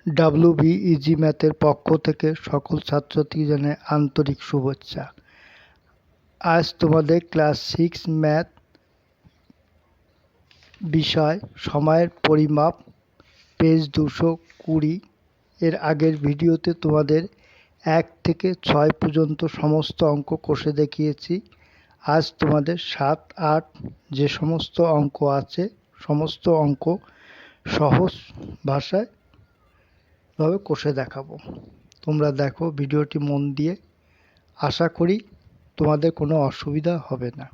WBEG ম্যাথের পক্ষ থেকে সকল ছাত্রছাত্রীকে জানাই আন্তরিক শুভেচ্ছা। আজ তোমাদের ক্লাস 6 ম্যাথ বিষয় সময়ের পরিমাপ পেজ 220 এর আগের ভিডিওতে তোমাদের 1 থেকে 6 পর্যন্ত সমস্ত অঙ্ক কষে দেখিয়েছি। আজ তোমাদের 7, 8 যে সমস্ত অঙ্ক আছে সমস্ত অঙ্ক সহজ ভাষায় ভাবে কষে দেখাবো। তোমরা দেখো ভিডিওটি মন দিয়ে, আশা করি তোমাদের কোনো অসুবিধা হবে না।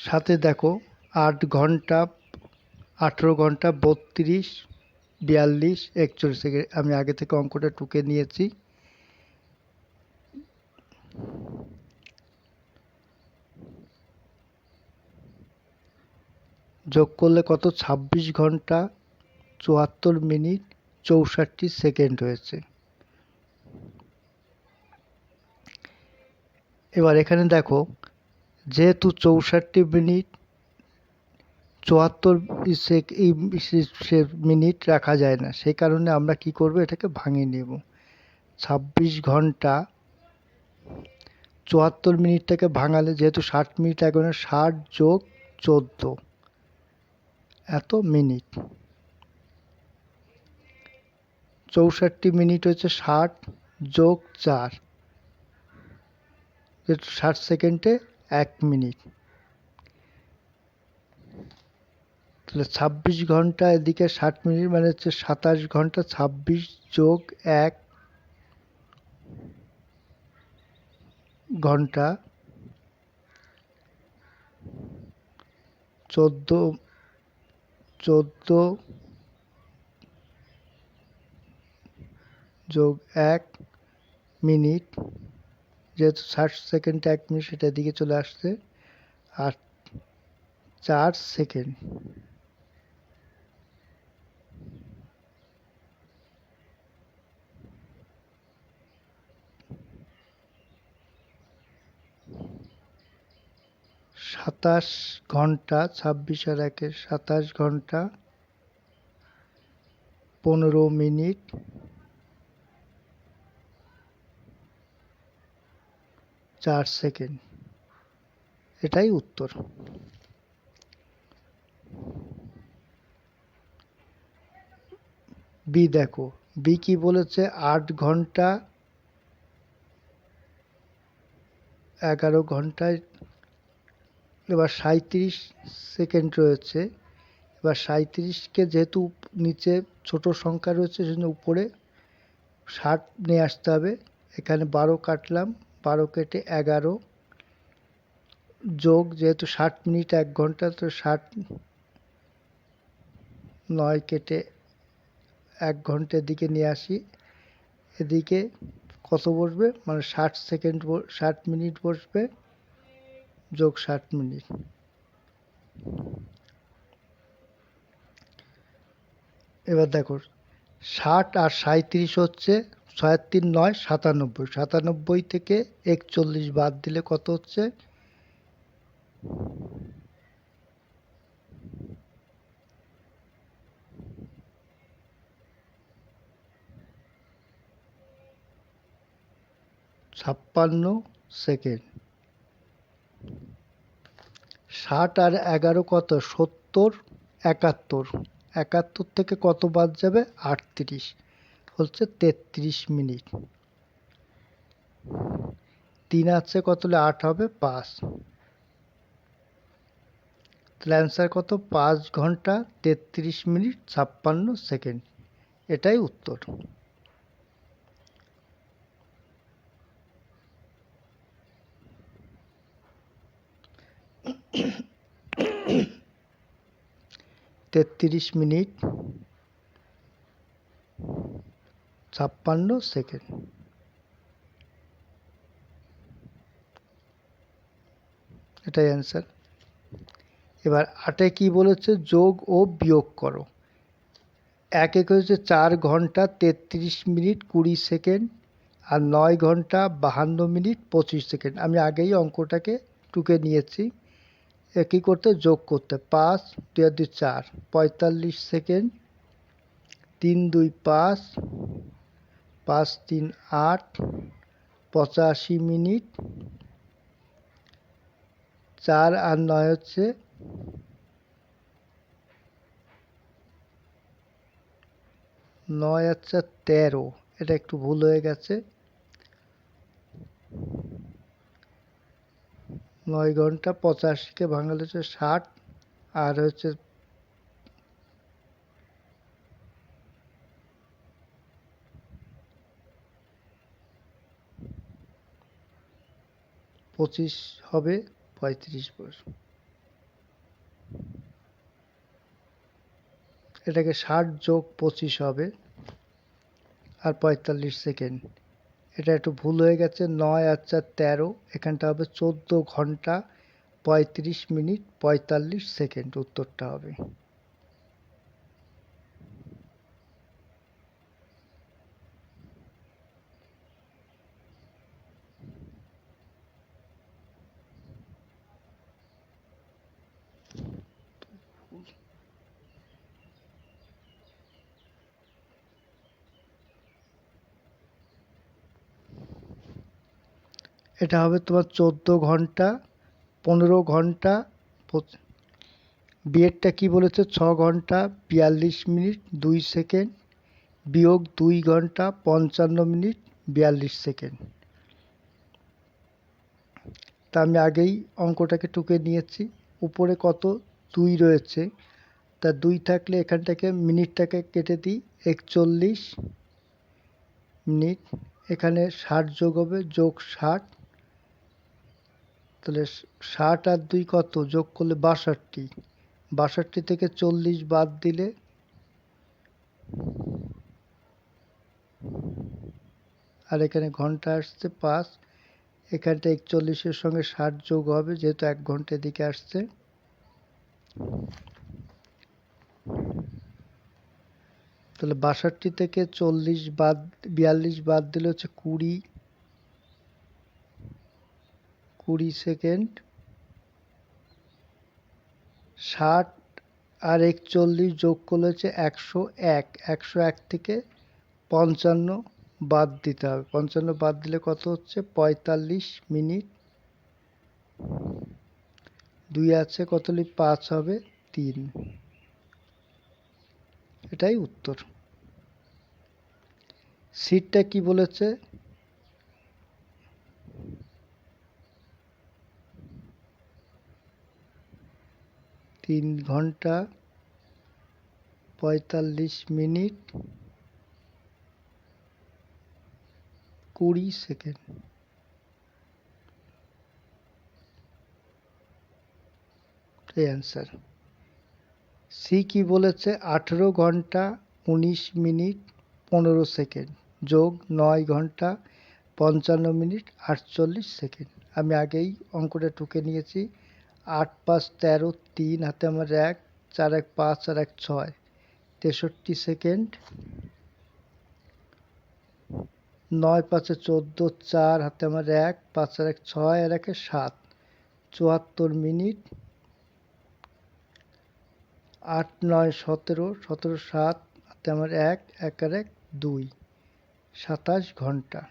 সাথে দেখো 8 ঘন্টা 18 ঘন্টা 32, 42, 41 সেকেন্ড। আমি আগে থেকে অঙ্কটা টুকে নিয়েছি। যোগ করলে কত? 26 ঘন্টা 74 মিনিট 64 সেকেন্ড হয়েছে। এবার এখানে দেখো, যেহেতু 64 মিনিট 74 মিনিট রাখা যায় না, সেই কারণে আমরা কি করব, এটাকে ভাঙিয়ে নেব। 26 ঘন্টা 74 মিনিটটাকে ভাঙালে, যেহেতু 60 মিনিট এখন 60 যোগ 14 এত মিনিট, 64 মিনিট হচ্ছে 60 যোগ 4, 60 সেকেন্ডে 1 মিনিট। তাহলে 26 ঘন্টা এদিকে 60 মিনিট মানে হচ্ছে 27 ঘন্টা। 26 যোগ 1 ঘন্টা 14 যোগ 1 মিনিট, যেহেতু 60 সেকেন্ডে 1 মিনিট, সেটা এদিকে চলে আসছে। আর 4 সেকেন্ড, সাতাশ ঘন্টা 26 আর 1 27 ঘন্টা 15 মিনিট 4 সেকেন্ড। এটাই উত্তর। বি দেখো, বি কি বলেছে? 8 ঘন্টা 11 ঘন্টায় এবার 37 সেকেন্ড রয়েছে। এবার 37কে যেহেতু নিচে ছোট সংখ্যা রয়েছে, সেজন্য উপরে 60 নিয়ে আসতে হবে। এখানে 12 কাটলাম, 12 কেটে 11 যোগ, যেহেতু 60 মিনিট 1 ঘন্টা, তো 60 9 কেটে 1 ঘন্টার দিকে নিয়ে আসি। এদিকে কত বসবে, মানে 60 সেকেন্ড 60 মিনিট বসবে যোগ 60 মিনিট। এবার দেখো 60 আর 37 হচ্ছে 6 3 9 97, 97 থেকে 41 বাদ দিলে কত হচ্ছে? 56 সেকেন্ড। 60 আর 11 কত? 70, 71, 71 থেকে কত বাদ যাবে? 38, হচ্ছে 33 মিনিট। 3 আছে কত হলে 8 হবে? 5। তাহলে অ্যান্সার কত? 5 ঘন্টা 33 মিনিট 56 সেকেন্ড। এটাই উত্তর। তেত্রিশ মিনিট 56 সেকেন্ড। এটাই অ্যান্সার। এবার 8-এ কি বলেছে? যোগ ও বিয়োগ করো। 1 হচ্ছে 4 ঘন্টা 33 মিনিট 20 সেকেন্ড আর 9 ঘন্টা 52 মিনিট 25 সেকেন্ড। আমি আগেই অঙ্কটাকে টুকে নিয়েছি। একই করতে যোগ করতে 5 2 আর 2 4 45 সেকেন্ড 3 2 5 5 3 8 85 মিনিট 4 আর 9 হচ্ছে 9 আচ্ছা 13, এটা একটু ভুল হয়ে গেছে। 9 ঘন্টা 85কে ভাঙালে হচ্ছে 60 আর হচ্ছে 25 হবে 35 বছর। এটাকে 60 যোগ 25 হবে আর 45 সেকেন্ড। এটা একটু ভুল হয়ে গেছে, 9 আর 4 13, এখানটা হবে 14 ঘন্টা 35 মিনিট 45 সেকেন্ড উত্তরটা হবে। এটা হবে তোমার 14 ঘন্টা 15 ঘন্টা। বিয়েরটা কি বলেছে, 6 ঘন্টা 42 মিনিট 2 সেকেন্ড বিয়োগ 2 ঘন্টা 55 মিনিট 42 সেকেন্ড। তা আমি আগেই অঙ্কটাকে টুকে নিয়েছি। উপরে কত 2 রয়েছে, তা 2 থাকলে এখান থেকে মিনিটটাকে কেটে দিই 41 মিনিট। এখানে 60 যোগ হবে, যোগ 60, তাহলে 60 আর 2 কত, যোগ করলে 62, 62 থেকে 40 বাদ দিলে আর এখানে ঘন্টা আসছে 5, এখানটা 41-এর সঙ্গে 60 যোগ হবে যেহেতু 1 ঘন্টা এদিকে আসছে। তাহলে 62 থেকে 40 বাদ 42 বাদ দিলে হচ্ছে 20 সেকেন্ড। 60 আর 41 যোগ করলে হচ্ছে 101, 101 থেকে 55 বাদ দিতে হবে, 55 বাদ দিলে কত হচ্ছে 45 মিনিট। 2 আছে কত হলে 5 হবে 3, এটাই উত্তর। সিটটা কি বলেছে, 3 ঘন্টা 45 মিনিট 20 সেকেন্ড। এই অ্যান্সার। সি কি বলেছে, 18 ঘন্টা 19 মিনিট 15 সেকেন্ড যোগ 9 ঘন্টা 55 মিনিট 48 সেকেন্ড। আমি আগেই অঙ্কটা টুকে নিয়েছি। 8 5 13, 3 হাতে আমার 1, 4 1 5 আর 1 6, 63 সেকেন্ড। 9 5 14, 4 হাতে আমার 1, 5 আর 1 6 আর 1 7, 74 মিনিট। 8 9 17, 17 7 হাতে আমার 1, 1 আর 1 2, 27 ঘন্টা।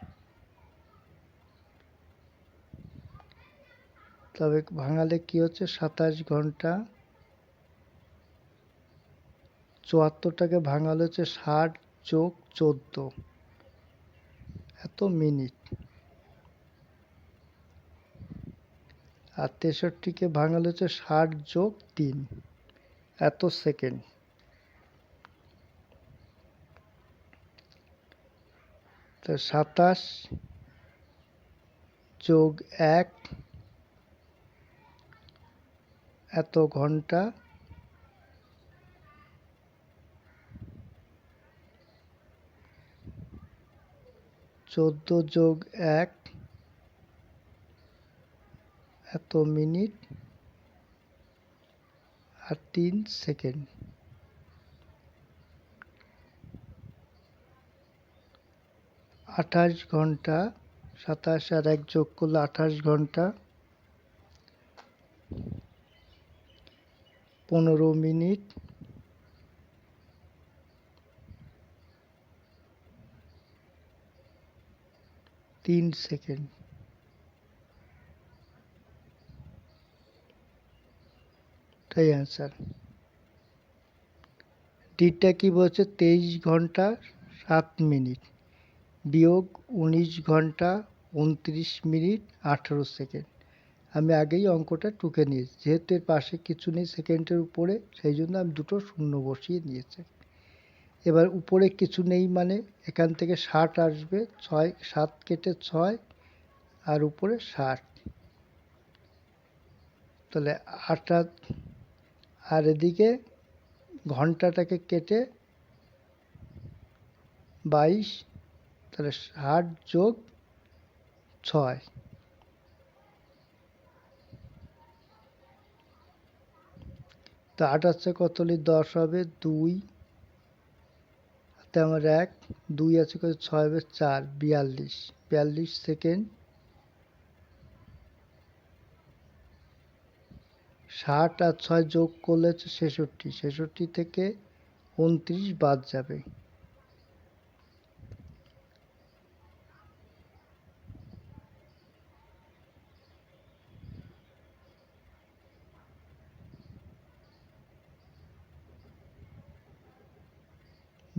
তবে ভাঙালে কি হচ্ছে 27 ঘন্টা, 74টাকে ভাঙালে হচ্ছে 60 যোগ 14, এত মিনিট। আর 63কে ভাঙালে হচ্ছে 60 যোগ 3, এত সেকেন্ড। তো 27 যোগ 1 এত ঘন্টা, 14 যোগ 1 এত মিনিট আর 3 সেকেন্ড। 28 ঘন্টা, 27 আর 1 যোগ করলে 28 ঘন্টা 15 মিনিট 3 সেকেন্ড। তাই অ্যান্সার। ডিটা কি বলছে? 23 ঘন্টা 7 মিনিট বিয়োগ 19 ঘন্টা 29 মিনিট 18 সেকেন্ড। আমি আগেই অঙ্কটা টুকে নিয়েছি, যেহেতু এর পাশে কিছু নেই সেকেন্ডের উপরে, সেই জন্য আমি দুটো শূন্য বসিয়ে নিয়েছি। এবার উপরে কিছু নেই মানে এখান থেকে 60 আসবে, 7 কেটে 6 আর উপরে 60, তাহলে 8 আর এদিকে ঘন্টাটাকে কেটে 22, তাহলে 60 যোগ 6, তো 8 আছে কত হলে 10 হবে, 2 হাতে আমার 1, 2 আছে কত, 6 হবে 4, 42 সেকেন্ড। 60 আর 6 যোগ করলে হচ্ছে 66, 66 থেকে 29 বাদ যাবে,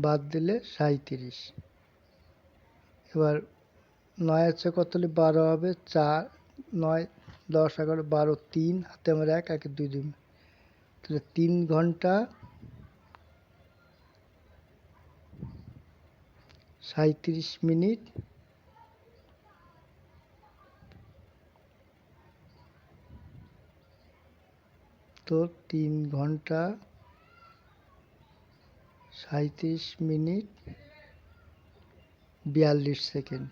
বাদ দিলে 37। এবার 9 আছে কত হলে 12 হবে, 4, 9, 10, 11, 12, 3 হাতে আমার 1, 1 2 2, তাহলে 3 ঘন্টা 37 মিনিট 3 ঘন্টা 37 মিনিট 42 সেকেন্ড।